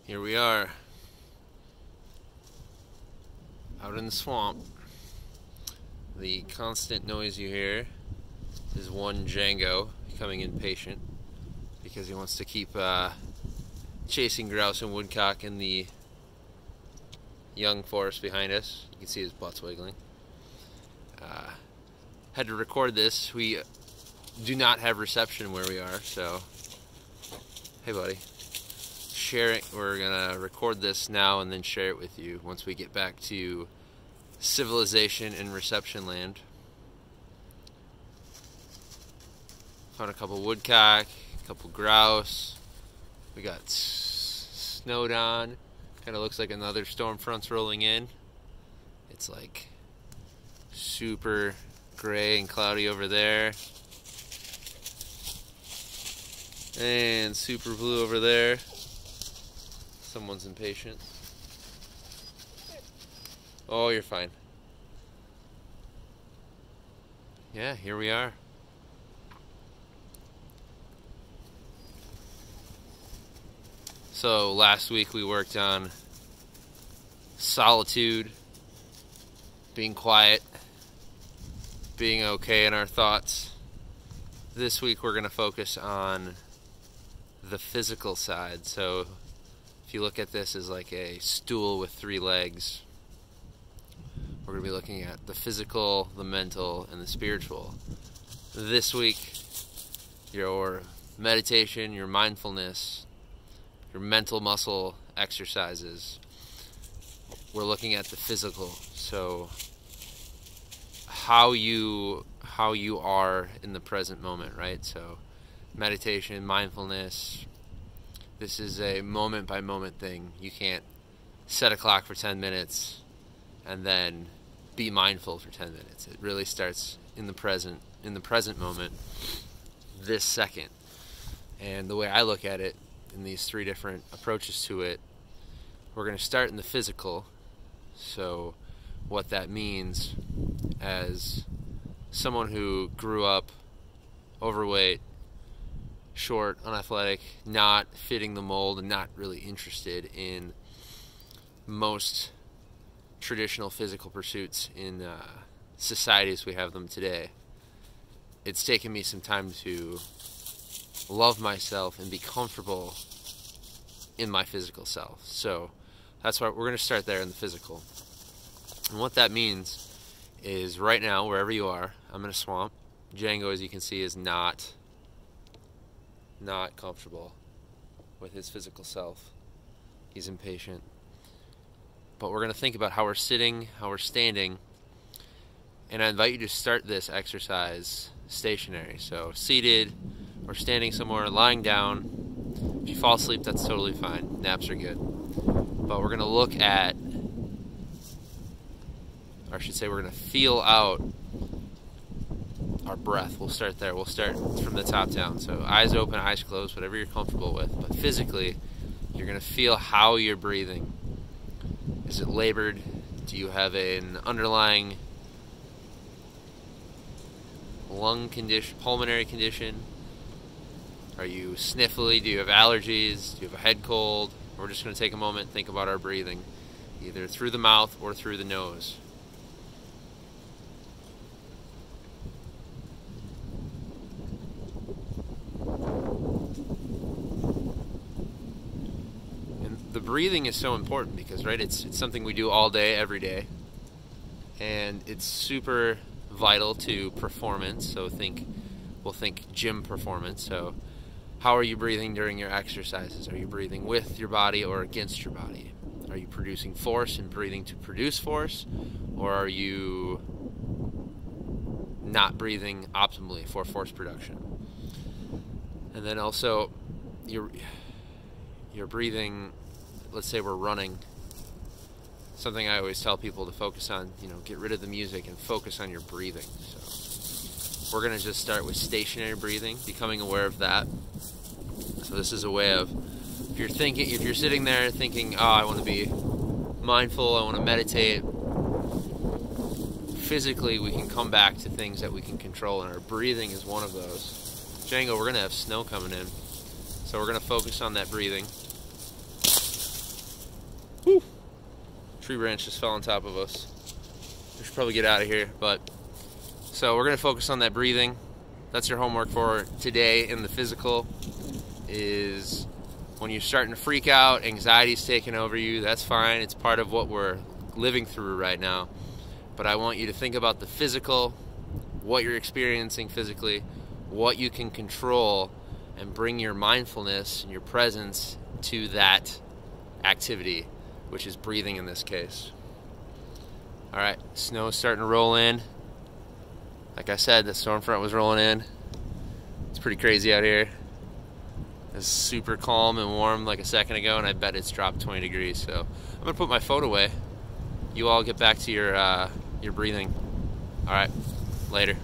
Here we are, out in the swamp. The constant noise you hear is one Jango becoming impatient because he wants to keep chasing grouse and woodcock in the young forest behind us. You can see his butt's wiggling. Had to record this. We do not have reception where we are, so hey buddy. We're gonna record this now and then share it with you once we get back to civilization and reception land. Found a couple woodcock, a couple grouse. We got snowed on. Kind of looks like another storm front's rolling in. It's like super gray and cloudy over there, and super blue over there. Someone's impatient. Oh, you're fine. Yeah, here we are. So last week we worked on solitude, being quiet, being okay in our thoughts. This week we're going to focus on the physical side. So if you look at this as like a stool with 3 legs, we're going to be looking at the physical, the mental, and the spiritual. This week, your meditation, your mindfulness, your mental muscle exercises, we're looking at the physical. So how you are in the present moment, right? So meditation, mindfulness, this is a moment by moment thing. You can't set a clock for 10 minutes and then be mindful for 10 minutes. It really starts in the present moment, this second. And the way I look at it in these 3 different approaches to it, we're going to start in the physical. So what that means, as someone who grew up overweight, short, unathletic, not fitting the mold, and not really interested in most traditional physical pursuits in society as we have them today, it's taken me some time to love myself and be comfortable in my physical self. So that's why we're going to start there in the physical. And what that means is, right now, wherever you are, I'm in a swamp. Jango, as you can see, is not comfortable with his physical self. He's impatient. But we're going to think about how we're sitting, how we're standing, and I invite you to start this exercise stationary. So seated or standing somewhere, lying down. If you fall asleep, that's totally fine. Naps are good. But we're going to look at, or I should say, we're going to feel out our breath. We'll start there. We'll start from the top down. So eyes open, eyes closed, whatever you're comfortable with. But physically, you're going to feel how you're breathing. Is it labored? Do you have an underlying lung condition, pulmonary condition? Are you sniffly? Do you have allergies? Do you have a head cold? We're just going to take a moment and think about our breathing, either through the mouth or through the nose. The breathing is so important because, right, it's something we do all day, every day, and it's super vital to performance. So we'll think gym performance. So how are you breathing during your exercises? Are you breathing with your body or against your body? Are you producing force and breathing to produce force, or are you not breathing optimally for force production? And then also you're breathing. Let's say we're running. Something I always tell people to focus on, get rid of the music and focus on your breathing. So we're going to just start with stationary breathing, becoming aware of that. So this is a way of, if you're sitting there thinking, oh, I want to be mindful, I want to meditate, physically we can come back to things that we can control, and our breathing is one of those. Jango, we're going to have snow coming in, so we're going to focus on that breathing. tree branch just fell on top of us. We should probably get out of here, but so we're gonna focus on that breathing. That's your homework for today in the physical. Is when you're starting to freak out, anxiety's taking over you. That's fine. It's part of what we're living through right now. But I want you to think about the physical, what you're experiencing physically, what you can control, and bring your mindfulness and your presence to that activity, which is breathing in this case. All right, snow's starting to roll in. Like I said, the storm front was rolling in. It's pretty crazy out here. It's super calm and warm like a second ago, and I bet it's dropped 20 degrees. So I'm gonna put my phone away. You all get back to your breathing. All right, later.